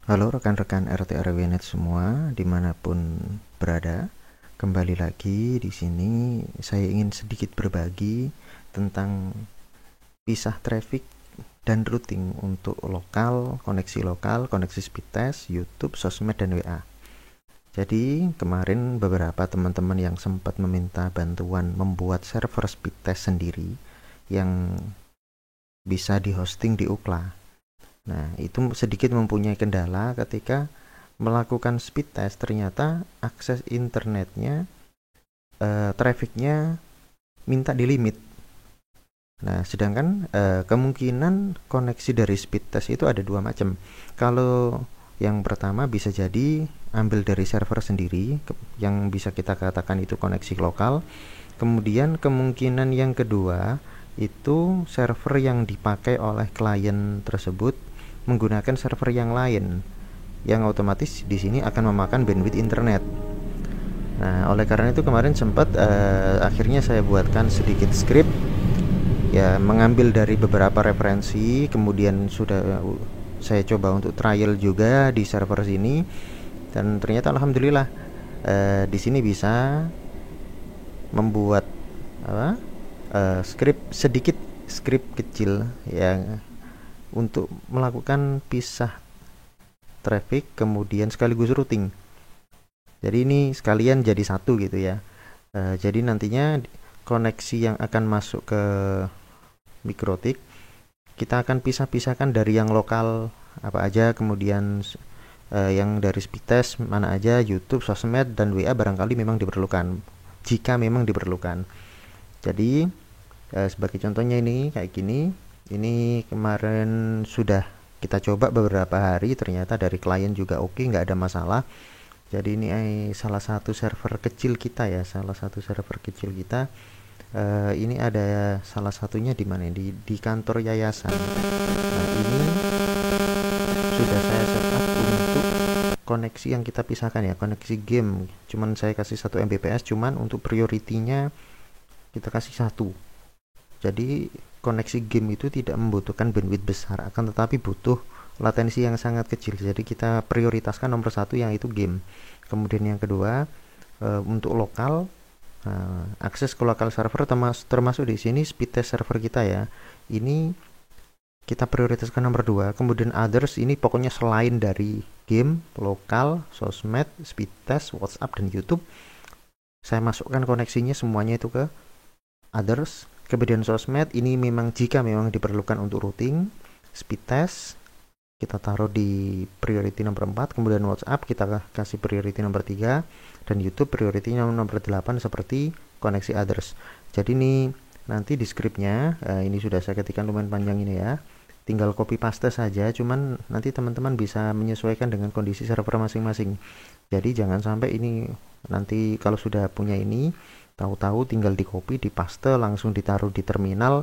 Halo rekan-rekan RT RW.net semua, dimanapun berada. Kembali lagi di sini, saya ingin sedikit berbagi tentang pisah traffic dan routing untuk lokal, koneksi speed test, YouTube, sosmed, dan WA. Jadi kemarin beberapa teman-teman yang sempat meminta bantuan membuat server speed test sendiri yang bisa di-hosting di Ukla. Nah, itu sedikit mempunyai kendala ketika melakukan speed test, ternyata akses internetnya, trafficnya minta di limit. Nah, sedangkan kemungkinan koneksi dari speed test itu ada dua macam. Kalau yang pertama bisa jadi ambil dari server sendiri, yang bisa kita katakan itu koneksi lokal. Kemudian kemungkinan yang kedua itu server yang dipakai oleh klien tersebut menggunakan server yang lain, yang otomatis di sini akan memakan bandwidth internet. Nah, oleh karena itu kemarin sempat akhirnya saya buatkan sedikit script ya, mengambil dari beberapa referensi, kemudian sudah saya coba untuk trial juga di server sini, dan ternyata alhamdulillah di sini bisa membuat apa? Script kecil ya untuk melakukan pisah traffic kemudian sekaligus routing. Jadi ini sekalian jadi satu gitu ya. Jadi nantinya koneksi yang akan masuk ke mikrotik kita akan pisah-pisahkan dari yang lokal apa aja, kemudian yang dari speed test mana aja, YouTube, sosmed, dan WA barangkali memang diperlukan jika memang diperlukan. Jadi sebagai contohnya ini kayak gini, ini kemarin sudah kita coba beberapa hari, ternyata dari klien juga oke, nggak ada masalah. Jadi ini salah satu server kecil kita ya, salah satu server kecil kita. Ini ada salah satunya di mana? Di kantor yayasan. Nah, ini sudah saya setup untuk koneksi yang kita pisahkan ya, koneksi game. Cuman saya kasih 1 Mbps, cuman untuk prioritinya kita kasih satu. Jadi koneksi game itu tidak membutuhkan bandwidth besar, akan tetapi butuh latensi yang sangat kecil. Jadi kita prioritaskan nomor satu yang itu game. Kemudian yang kedua, untuk lokal, akses ke lokal server termasuk di sini speed test server kita ya. Ini kita prioritaskan nomor 2. Kemudian others ini pokoknya selain dari game, lokal, sosmed, speed test, WhatsApp, dan YouTube, saya masukkan koneksinya semuanya itu ke others. Kemudian sosmed ini memang jika memang diperlukan untuk routing. Speed test kita taruh di priority nomor 4, kemudian WhatsApp kita kasih priority nomor 3, dan YouTube priority nomor 8 seperti koneksi others. Jadi ini nanti di scriptnya, ini sudah saya ketikkan lumayan panjang ini ya, tinggal copy paste saja, cuman nanti teman-teman bisa menyesuaikan dengan kondisi server masing-masing. Jadi jangan sampai ini nanti kalau sudah punya ini, tahu-tahu tinggal di copy, di paste, langsung ditaruh di terminal,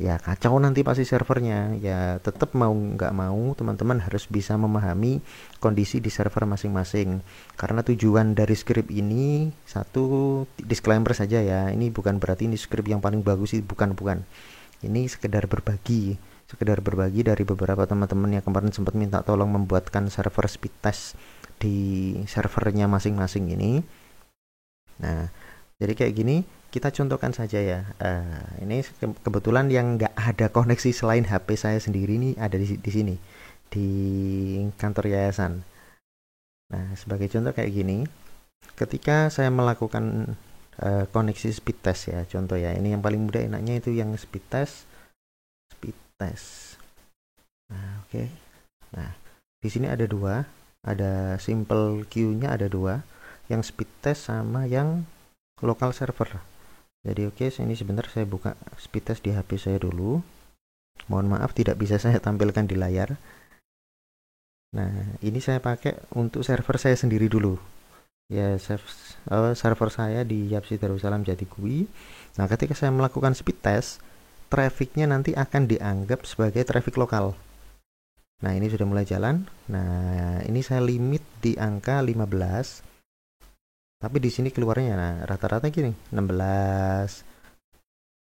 ya kacau nanti pasti servernya. Ya tetap mau nggak mau teman-teman harus bisa memahami kondisi di server masing-masing, karena tujuan dari script ini, satu, disclaimer saja ya, ini bukan berarti ini script yang paling bagus sih, bukan, ini sekedar berbagi dari beberapa teman-teman yang kemarin sempat minta tolong membuatkan server speed test di servernya masing-masing ini. Nah, jadi kayak gini, kita contohkan saja ya. Ini kebetulan yang nggak ada koneksi selain HP saya sendiri ini ada di sini, di kantor yayasan. Nah, sebagai contoh kayak gini, ketika saya melakukan koneksi speed test ya, contoh ya, ini yang paling mudah enaknya itu yang speed test, speed test. Nah, oke. Nah, di sini ada dua, ada simple queue-nya ada dua, yang speed test sama yang local server. Jadi oke, ini sebentar saya buka speed test di HP saya dulu. Mohon maaf tidak bisa saya tampilkan di layar. Nah, ini saya pakai untuk server saya sendiri dulu. Ya, server saya di Yapsi Darussalam Jatikui. Nah, ketika saya melakukan speed test, trafficnya nanti akan dianggap sebagai traffic lokal. Nah, ini sudah mulai jalan. Nah, ini saya limit di angka 15. Tapi di sini keluarnya nah rata-rata gini, 16,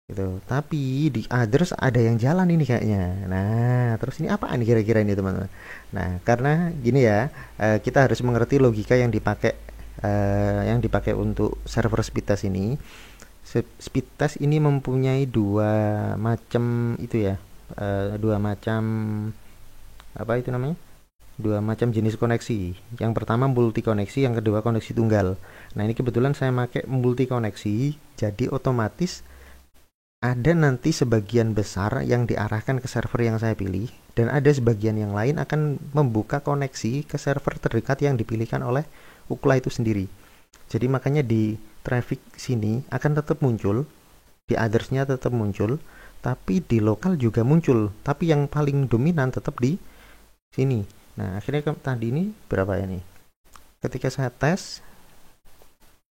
gitu. Tapi di others ada yang jalan ini kayaknya. Nah, terus ini apaan kira-kira ini teman-teman? Nah, karena gini ya, kita harus mengerti logika yang dipakai untuk server speed test ini. Speed test ini mempunyai dua macam itu ya, dua macam apa itu namanya? Dua macam jenis koneksi. Yang pertama multi koneksi, yang kedua koneksi tunggal. Nah, ini kebetulan saya pakai multi koneksi, jadi otomatis ada nanti sebagian besar yang diarahkan ke server yang saya pilih, dan ada sebagian yang lain akan membuka koneksi ke server terdekat yang dipilihkan oleh Ookla itu sendiri. Jadi makanya di traffic sini akan tetap muncul, di others-nya tetap muncul, tapi di lokal juga muncul, tapi yang paling dominan tetap di sini. Nah, akhirnya tadi ini berapa ya nih? Ketika saya tes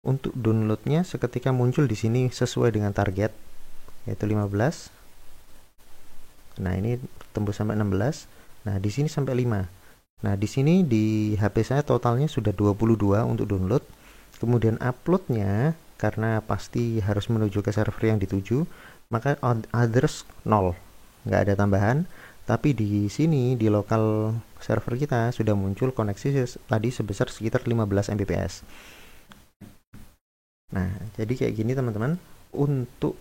untuk downloadnya seketika muncul di sini sesuai dengan target, yaitu 15. Nah, ini tembus sampai 16. Nah, di sini sampai 5. Nah, di sini di HP saya totalnya sudah 22 untuk download. Kemudian uploadnya karena pasti harus menuju ke server yang dituju, maka others 0. Nggak ada tambahan. Tapi di sini di lokal server kita sudah muncul koneksi tadi sebesar sekitar 15 Mbps. Nah, jadi kayak gini teman-teman. Untuk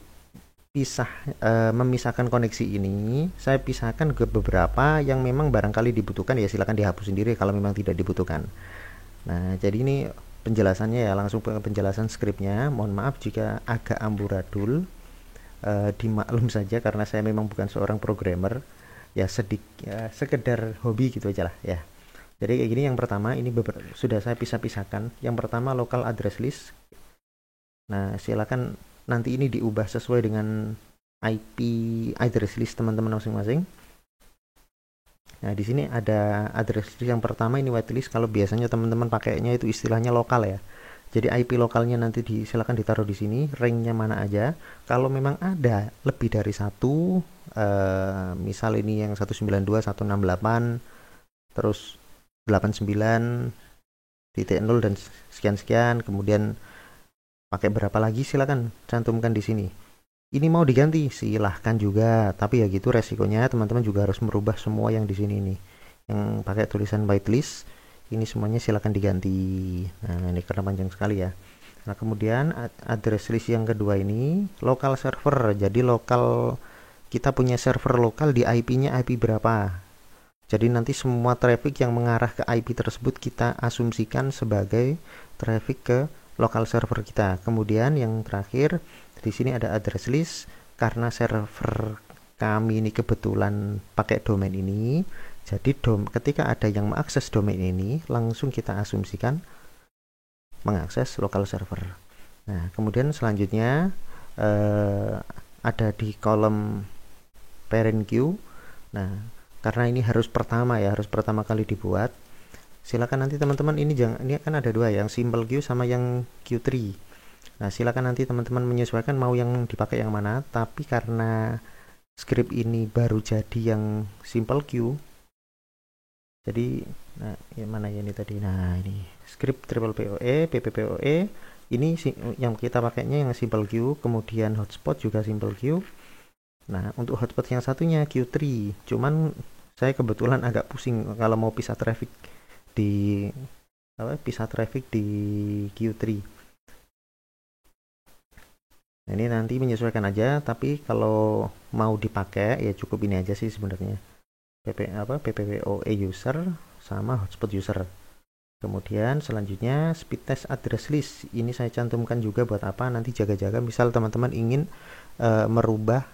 memisahkan koneksi ini, saya pisahkan ke beberapa yang memang barangkali dibutuhkan, ya silakan dihapus sendiri kalau memang tidak dibutuhkan. Nah, jadi ini penjelasannya ya, langsung ke penjelasan skripnya. Mohon maaf jika agak amburadul, dimaklum saja karena saya memang bukan seorang programmer, ya sekedar hobi gitu aja lah ya. Jadi kayak gini, yang pertama ini sudah saya pisah-pisahkan. Yang pertama local address list. Nah, silakan nanti ini diubah sesuai dengan IP address list teman-teman masing-masing. Nah, di sini ada address list yang pertama ini whitelist. Kalau biasanya teman-teman pakainya itu istilahnya lokal ya. Jadi IP lokalnya nanti silakan ditaruh di sini, ranknya mana aja. Kalau memang ada lebih dari satu, misal ini yang 192, 168, terus 89.0 dan sekian-sekian, kemudian pakai berapa lagi silakan cantumkan di sini. Ini mau diganti silahkan juga, tapi ya gitu resikonya teman-teman juga harus merubah semua yang di sini nih. Yang pakai tulisan whitelist ini semuanya silakan diganti. Nah, ini karena panjang sekali ya. Nah, kemudian address list yang kedua ini local server. Jadi lokal, kita punya server lokal di IP-nya IP berapa. Jadi nanti semua traffic yang mengarah ke IP tersebut kita asumsikan sebagai traffic ke lokal server kita. Kemudian yang terakhir di sini ada address list, karena server kami ini kebetulan pakai domain ini. Jadi ketika ada yang mengakses domain ini, langsung kita asumsikan mengakses lokal server. Nah, kemudian selanjutnya ada di kolom parent queue. Nah, karena ini harus pertama kali dibuat. Silakan nanti teman-teman ini kan ada dua, yang simple queue sama yang Q3. Nah, silakan nanti teman-teman menyesuaikan mau yang dipakai yang mana. Tapi karena script ini baru jadi yang simple queue, jadi nah yang mana ya ini tadi. Nah, ini script triple PoE, PPPoE ini yang kita pakainya yang simple queue. Kemudian hotspot juga simple queue. Nah, untuk hotspot yang satunya Q3. Cuman saya kebetulan agak pusing kalau mau pisah traffic di Q3. Nah, ini nanti menyesuaikan aja, tapi kalau mau dipakai ya cukup ini aja sih sebenarnya. PPPoE user sama hotspot user. Kemudian selanjutnya speed test address list. Ini saya cantumkan juga buat apa? Nanti jaga-jaga misal teman-teman ingin merubah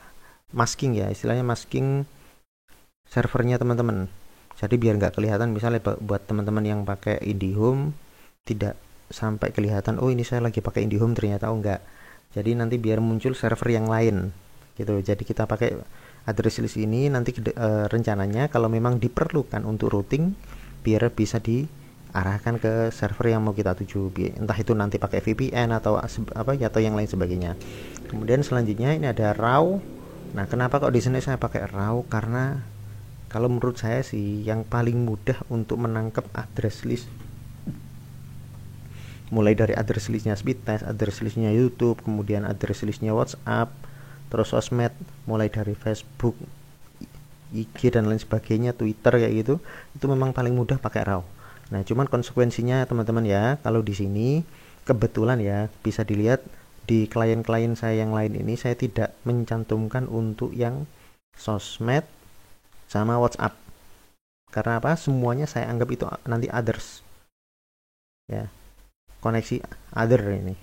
masking ya, istilahnya masking servernya teman-teman. Jadi biar nggak kelihatan, misalnya buat teman-teman yang pakai IndiHome tidak sampai kelihatan oh ini saya lagi pakai IndiHome, ternyata oh enggak. Jadi nanti biar muncul server yang lain gitu. Jadi kita pakai address list ini nanti rencananya kalau memang diperlukan untuk routing biar bisa diarahkan ke server yang mau kita tuju. Entah itu nanti pakai VPN atau atau yang lain sebagainya. Kemudian selanjutnya ini ada raw. Nah, kenapa kok di sini saya pakai raw? Karena kalau menurut saya sih yang paling mudah untuk menangkap address list, mulai dari address listnya Speedtest, address listnya YouTube, kemudian address listnya WhatsApp, terus sosmed mulai dari Facebook, IG dan lain sebagainya, Twitter kayak gitu, itu memang paling mudah pakai RAW. Nah, cuman konsekuensinya teman-teman ya, kalau di sini kebetulan ya bisa dilihat di klien-klien saya yang lain ini saya tidak mencantumkan untuk yang sosmed sama WhatsApp. Karena apa? Semuanya saya anggap itu nanti others. Ya, koneksi other ini.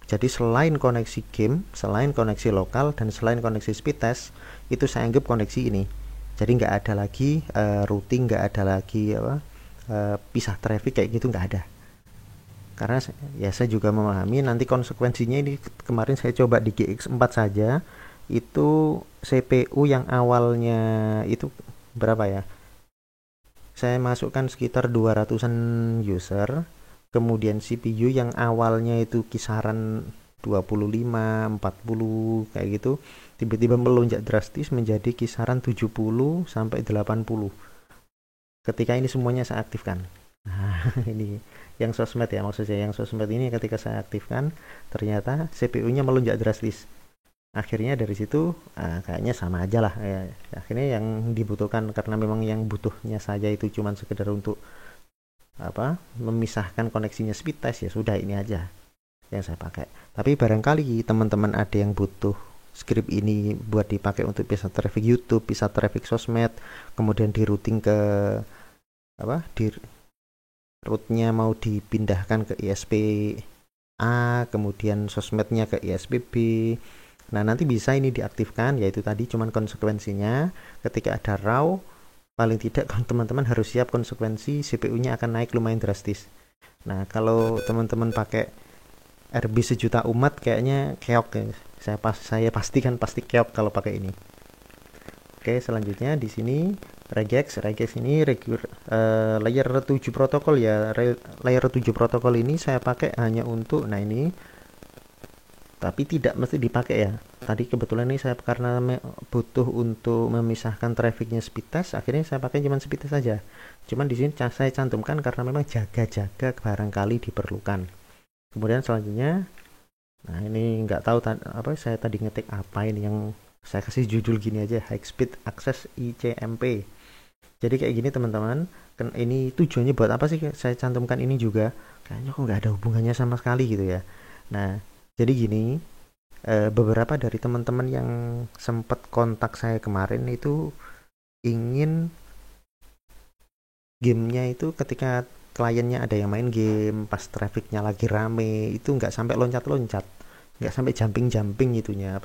Jadi selain koneksi game, selain koneksi lokal, dan selain koneksi speed test, itu saya anggap koneksi ini. Jadi nggak ada lagi routing, nggak ada lagi pisah traffic kayak gitu, nggak ada. Karena ya saya juga memahami nanti konsekuensinya ini. Kemarin saya coba di GX4 saja, itu CPU yang awalnya itu berapa ya? Saya masukkan sekitar 200-an user, kemudian CPU yang awalnya itu kisaran 25, 40 kayak gitu, tiba-tiba melonjak drastis menjadi kisaran 70 sampai 80 ketika ini semuanya saya aktifkan. Nah, ini yang sosmed ya, maksudnya yang sosmed ini ketika saya aktifkan ternyata CPU-nya melonjak drastis. Akhirnya dari situ kayaknya sama aja lah ya. Akhirnya yang dibutuhkan, karena memang yang butuhnya saja itu cuma sekedar untuk memisahkan koneksinya speed test, ya sudah ini aja yang saya pakai. Tapi barangkali teman-teman ada yang butuh script ini buat dipakai untuk bisa traffic YouTube, bisa traffic sosmed, kemudian di routing ke di route-nya mau dipindahkan ke ISP A, kemudian sosmednya ke ISP B. Nah, nanti bisa ini diaktifkan, yaitu tadi cuman konsekuensinya ketika ada RAW, paling tidak teman-teman harus siap konsekuensi CPU-nya akan naik lumayan drastis. Nah, kalau teman-teman pakai RB sejuta umat kayaknya keok ya. Saya pastikan pasti keok kalau pakai ini. Oke, selanjutnya di sini regex ini layer 7 protokol ya. Layer 7 protokol ini saya pakai hanya untuk, nah ini, tapi tidak mesti dipakai ya. Tadi kebetulan ini saya karena butuh untuk memisahkan trafficnya speed test, akhirnya saya pakai cuma speed test saja. Cuman di sini saya cantumkan karena memang jaga-jaga barangkali diperlukan. Kemudian selanjutnya, nah ini nggak tahu saya tadi ngetik apa ini, yang saya kasih judul gini aja, High Speed Access ICMP. Jadi kayak gini teman-teman, ini tujuannya buat apa sih saya cantumkan ini juga? Kayaknya kok nggak ada hubungannya sama sekali gitu ya. Nah, jadi gini, beberapa dari teman-teman yang sempat kontak saya kemarin itu ingin gamenya itu ketika kliennya ada yang main game pas trafficnya lagi rame itu nggak sampai loncat-loncat, nggak sampai jumping-jumping itunya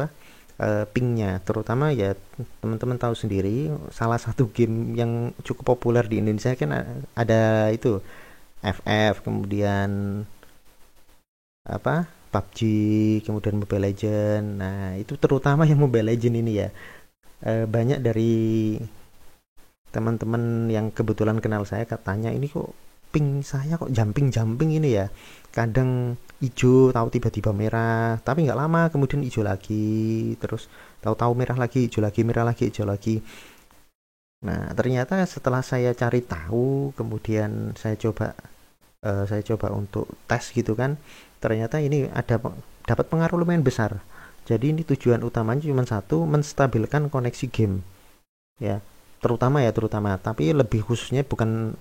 pingnya. Terutama ya teman-teman tahu sendiri, salah satu game yang cukup populer di Indonesia kan ada itu FF, kemudian PUBG, kemudian Mobile Legend. Nah, itu terutama yang Mobile Legend ini ya. Banyak dari teman-teman yang kebetulan kenal saya katanya, ini kok ping saya kok jumping-jumping ini ya. Kadang hijau, tahu tiba-tiba merah, tapi nggak lama kemudian hijau lagi, terus tahu-tahu merah lagi, hijau lagi, merah lagi, hijau lagi. Nah, ternyata setelah saya cari tahu, kemudian saya coba untuk tes gitu kan, ternyata ini dapat pengaruh lumayan besar. Jadi ini tujuan utamanya cuma satu, menstabilkan koneksi game ya, terutama tapi lebih khususnya bukan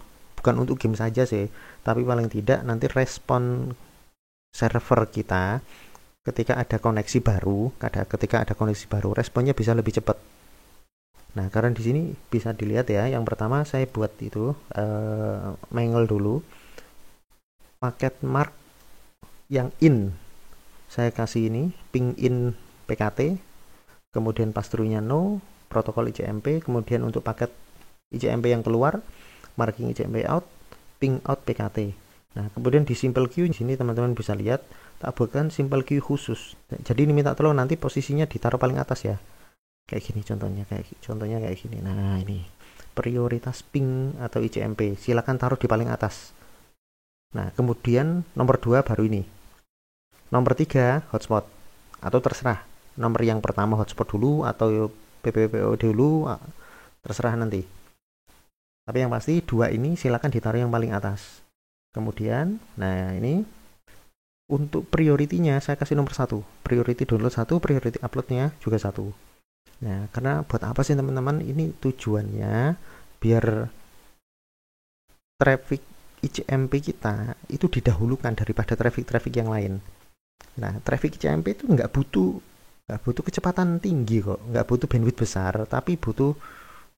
untuk game saja sih, tapi paling tidak nanti respon server kita ketika ada koneksi baru, responnya bisa lebih cepat. Nah, karena di sini bisa dilihat ya, yang pertama saya buat itu mengel dulu paket mark yang in, saya kasih ini ping in PKT, kemudian pass-through-nya no, protokol ICMP, kemudian untuk paket ICMP yang keluar marking ICMP out, ping out PKT. Nah, kemudian di simple queue di sini teman-teman bisa lihat tak buatkan simple queue khusus. Jadi ini minta tolong nanti posisinya ditaruh paling atas ya. Kayak gini contohnya kayak gini. Nah, ini prioritas ping atau ICMP silakan taruh di paling atas. Nah, kemudian nomor 2 baru ini. Nomor 3 hotspot, atau terserah nomor yang pertama hotspot dulu atau PPPO dulu, terserah nanti. Tapi yang pasti 2 ini silakan ditaruh yang paling atas. Kemudian, nah ini Untuk prioritinya saya kasih nomor 1, priority download 1, priority uploadnya juga 1. Nah, karena buat apa sih teman-teman? Ini tujuannya biar traffic ICMP kita itu didahulukan daripada traffic yang lain. Nah, traffic ICMP itu nggak butuh kecepatan tinggi kok, nggak butuh bandwidth besar, tapi butuh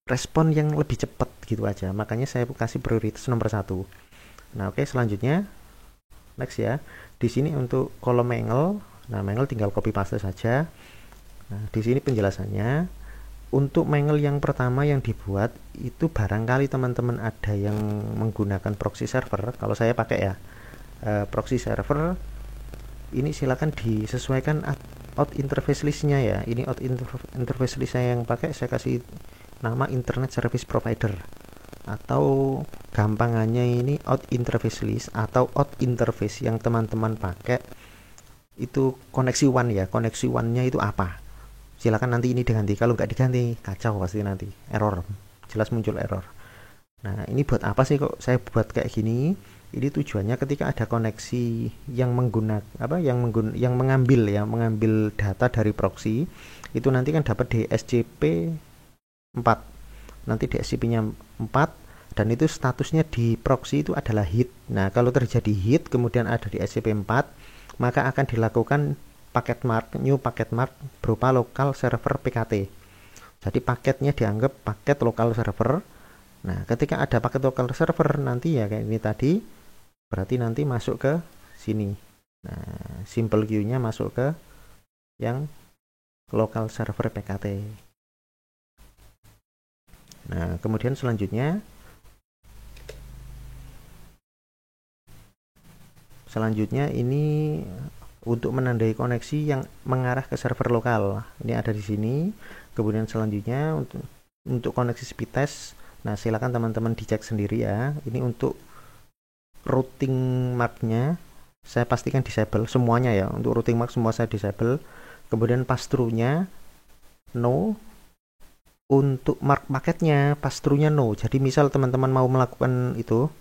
respon yang lebih cepat gitu aja. Makanya saya kasih prioritas nomor 1. Nah, oke, selanjutnya next ya. Di sini untuk kolom angle, nah angle tinggal copy paste saja. Nah, di sini penjelasannya. Untuk Mangle yang pertama yang dibuat itu barangkali teman-teman ada yang menggunakan proxy server. Kalau saya pakai ya proxy server, ini silakan disesuaikan out interface listnya ya. Ini out interface list saya yang pakai, saya kasih nama Internet Service Provider, atau gampangannya ini out interface list atau out interface yang teman-teman pakai itu koneksi one ya. Koneksi one-nya itu apa? Silakan nanti ini diganti. Kalau nggak diganti kacau pasti, nanti error, jelas muncul error. Nah, ini buat apa sih kok saya buat kayak gini? Ini tujuannya ketika ada koneksi yang mengambil data dari proxy, itu nanti kan dapat DSCP 4. Nanti DSCP-nya 4 dan itu statusnya di proxy itu adalah hit. Nah, kalau terjadi hit kemudian ada di DSCP 4, maka akan dilakukan new packet mark berupa local server PKT. Jadi paketnya dianggap paket local server. Nah, ketika ada paket local server nanti ya kayak ini tadi, berarti nanti masuk ke sini. Nah, simple queue-nya masuk ke yang local server PKT. Nah, kemudian selanjutnya ini untuk menandai koneksi yang mengarah ke server lokal. Ini ada di sini. Kemudian selanjutnya untuk koneksi speed test. Nah, silakan teman-teman dicek sendiri ya. Ini untuk routing marknya saya pastikan disable semuanya ya. Untuk routing mark semua saya disable. Kemudian pass-through-nya no. Untuk mark paketnya pass-through-nya no. Jadi misal teman-teman mau melakukan itu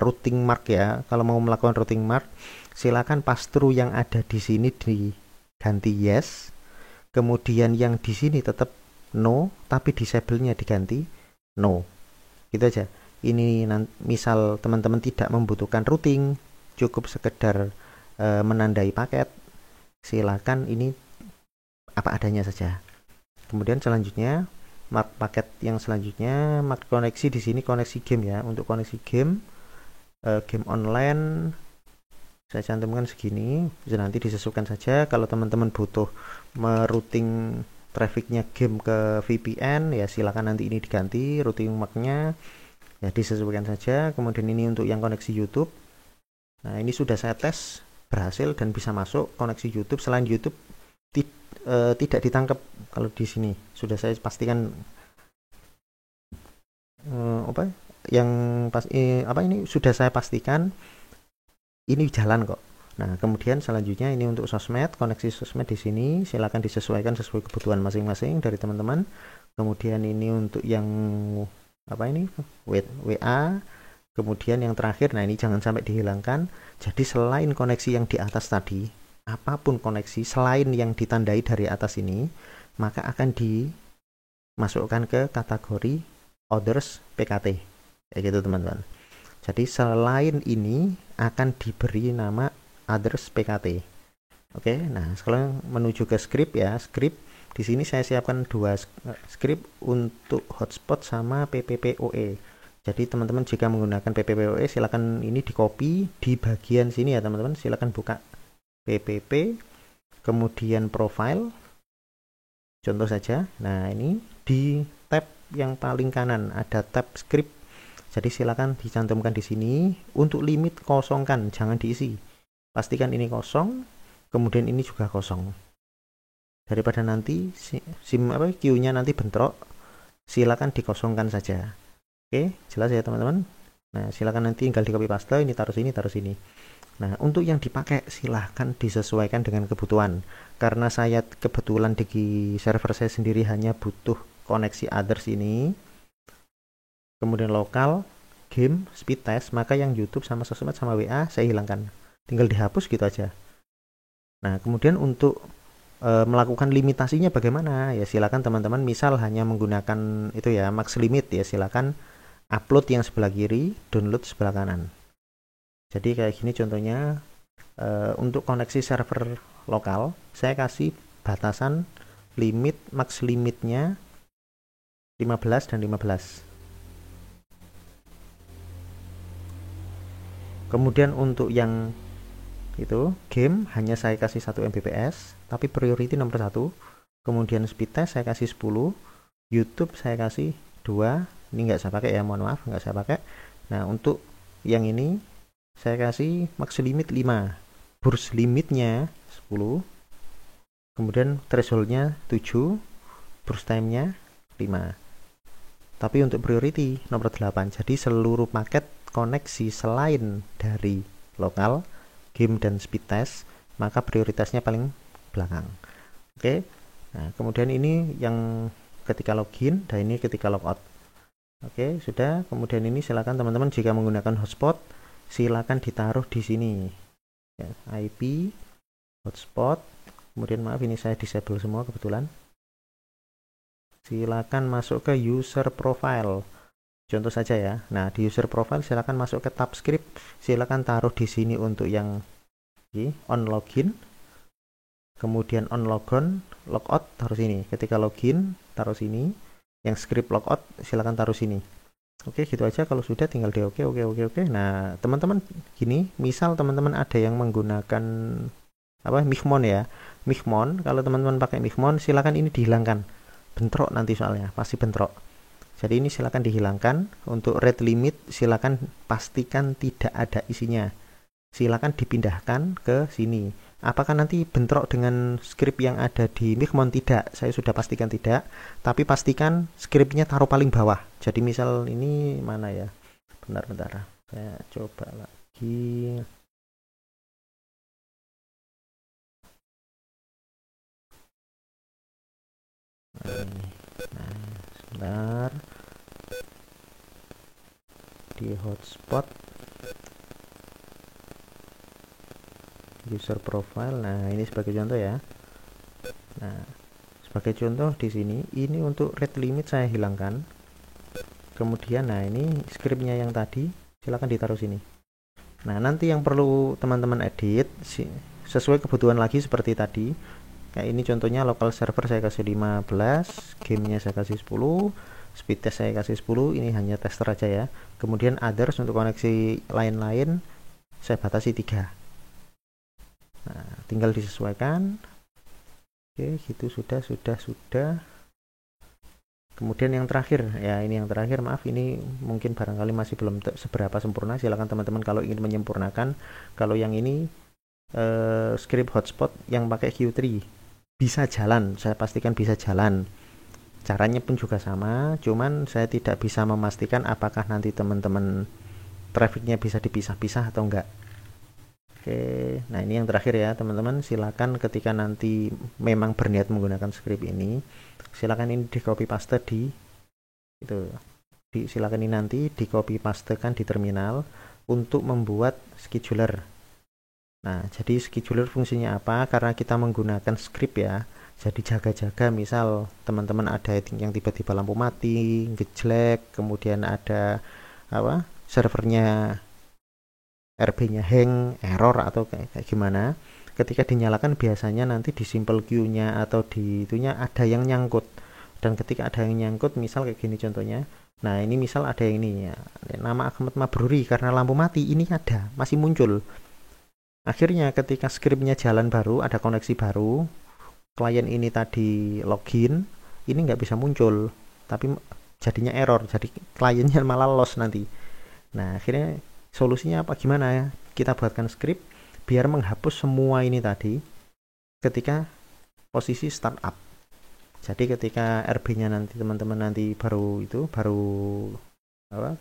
routing mark ya. Kalau mau melakukan routing mark, silakan pass-through yang ada di sini diganti yes. Kemudian yang di sini tetap no, tapi disable-nya diganti no. Gitu aja. Ini misal teman-teman tidak membutuhkan routing, cukup sekedar menandai paket, silakan ini apa adanya saja. Kemudian selanjutnya mark paket yang selanjutnya, mark koneksi di sini koneksi game ya. Untuk koneksi game game online saya cantumkan segini, bisa nanti disesuaikan saja. Kalau teman-teman butuh merouting trafficnya game ke VPN ya silakan nanti ini diganti routing marknya ya, disesuaikan saja. Kemudian ini untuk yang koneksi YouTube. Nah, ini sudah saya tes berhasil dan bisa masuk koneksi YouTube. Selain YouTube tidak ditangkap. Kalau di sini sudah saya pastikan ini sudah saya pastikan ini jalan kok. Nah, kemudian selanjutnya ini untuk sosmed, koneksi sosmed di sini silakan disesuaikan sesuai kebutuhan masing-masing dari teman-teman. Kemudian ini untuk yang WA. Kemudian yang terakhir, nah ini jangan sampai dihilangkan. Jadi selain koneksi yang di atas tadi, apapun koneksi selain yang ditandai dari atas ini, maka akan dimasukkan ke kategori others PKT. Kayak gitu teman-teman. Jadi selain ini akan diberi nama others PKT. Oke, nah sekarang menuju ke script ya. Script di sini saya siapkan 2 script untuk hotspot sama PPPoE. Jadi teman-teman jika menggunakan PPPoE silakan ini di copy di bagian sini ya teman-teman. Silakan buka PPP, kemudian profile. Contoh saja. Nah, ini di tab yang paling kanan ada tab script. Jadi silakan dicantumkan di sini. Untuk limit kosongkan, jangan diisi. Pastikan ini kosong, kemudian ini juga kosong. Daripada nanti queue-nya nanti bentrok, silakan dikosongkan saja. Oke, jelas ya teman-teman. Nah, silakan nanti tinggal di copy paste, ini taruh sini, taruh sini. Nah, untuk yang dipakai silahkan disesuaikan dengan kebutuhan. Karena saya kebetulan di server saya sendiri hanya butuh koneksi others ini, kemudian lokal, game, speed test, maka yang YouTube sama sosmed sama WA saya hilangkan. tinggal dihapus gitu aja. Nah, kemudian untuk melakukan limitasinya bagaimana? Ya silakan teman-teman, misal hanya menggunakan itu ya max limit, ya silakan upload yang sebelah kiri, download sebelah kanan. Jadi kayak gini contohnya, untuk koneksi server lokal saya kasih batasan limit, max limitnya 15 dan 15. Kemudian untuk yang itu game hanya saya kasih 1 Mbps tapi priority nomor 1. Kemudian speed test saya kasih 10, YouTube saya kasih 2, ini nggak saya pakai ya, mohon maaf nggak saya pakai. Nah untuk yang ini saya kasih max limit 5, burst limitnya 10, kemudian thresholdnya 7, burst timenya 5. Tapi untuk priority nomor 8, jadi seluruh paket koneksi selain dari lokal, game dan speed test, maka prioritasnya paling belakang. Oke. Nah, kemudian ini yang ketika login dan ini ketika logout. Oke, sudah. Kemudian ini silakan teman-teman jika menggunakan hotspot, silakan ditaruh di sini. Ya, IP hotspot. Kemudian maaf ini saya disable semua kebetulan. Silakan masuk ke user profile. Contoh saja ya. Nah, di user profile silakan masuk ke tab script. Silakan taruh di sini untuk yang on login. Kemudian on logon, logout taruh sini. Ketika login taruh sini. Yang script logout silakan taruh sini. Oke, gitu aja. Kalau sudah tinggal di oke. Nah, teman-teman gini, misal teman-teman ada yang menggunakan Mixmon ya. Mixmon, kalau teman-teman pakai Mixmon silakan ini dihilangkan. Bentrok nanti soalnya, pasti bentrok. Jadi ini silakan dihilangkan. Untuk rate limit silakan pastikan tidak ada isinya. Silakan dipindahkan ke sini. Apakah nanti bentrok dengan script yang ada di Mixmon? Tidak, saya sudah pastikan tidak. Tapi pastikan scriptnya taruh paling bawah. Jadi misal ini mana ya? Bentar. Saya coba lagi. Nah, sebentar. Di hotspot user profile. Nah, ini sebagai contoh ya. Nah, sebagai contoh di sini, ini untuk rate limit saya hilangkan. Kemudian, nah ini scriptnya yang tadi, silakan ditaruh sini. Nah, nanti yang perlu teman-teman edit sesuai kebutuhan lagi seperti tadi. Kayak ini contohnya local server saya kasih 15, gamenya saya kasih 10, speed test saya kasih 10, ini hanya tester aja ya. Kemudian others untuk koneksi lain-lain saya batasi 3. Nah, tinggal disesuaikan. Oke, gitu sudah. Kemudian yang terakhir, ya ini yang terakhir, maaf ini mungkin barangkali masih belum seberapa sempurna. Silakan teman-teman kalau ingin menyempurnakan. Kalau yang ini script hotspot yang pakai Q3 bisa jalan, saya pastikan bisa jalan. Caranya pun juga sama, cuman saya tidak bisa memastikan apakah nanti teman-teman trafficnya bisa dipisah-pisah atau enggak. Oke, nah ini yang terakhir ya teman-teman. Silakan ketika nanti memang berniat menggunakan script ini, silakan ini di copy paste silakan ini nanti di copy pastekan di terminal untuk membuat scheduler. Nah, jadi scheduler fungsinya apa? Karena kita menggunakan script ya. Jadi jaga-jaga misal teman-teman ada yang tiba-tiba lampu mati, ngejlek, kemudian ada servernya RB-nya hang, error atau kayak gimana. Ketika dinyalakan biasanya nanti di simple queue-nya atau di itunya ada yang nyangkut. Dan ketika ada yang nyangkut, misal kayak gini contohnya. Nah, ini misal ada yang ini ya. Nama Ahmad Mabruri karena lampu mati ini ada, masih muncul. Akhirnya ketika scriptnya jalan baru, ada koneksi baru, klien ini tadi login, ini nggak bisa muncul. Tapi jadinya error, jadi kliennya malah loss nanti. Nah, akhirnya solusinya apa gimana ya? Kita buatkan script biar menghapus semua ini tadi ketika posisi startup. Jadi ketika RB-nya nanti teman-teman nanti baru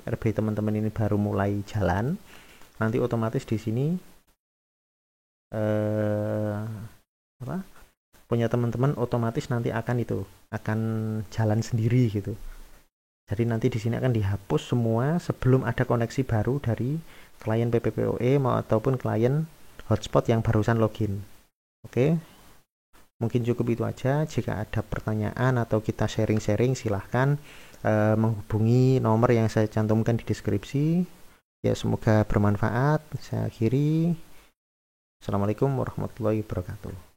RB teman-teman ini baru mulai jalan, nanti otomatis di sini punya teman-teman otomatis nanti akan jalan sendiri gitu. Jadi nanti di sini akan dihapus semua sebelum ada koneksi baru dari klien PPPoE ataupun klien hotspot yang barusan login. Oke, mungkin cukup itu aja. Jika ada pertanyaan atau kita sharing-sharing, silahkan menghubungi nomor yang saya cantumkan di deskripsi. Ya, semoga bermanfaat. Saya akhiri. Assalamualaikum warahmatullahi wabarakatuh.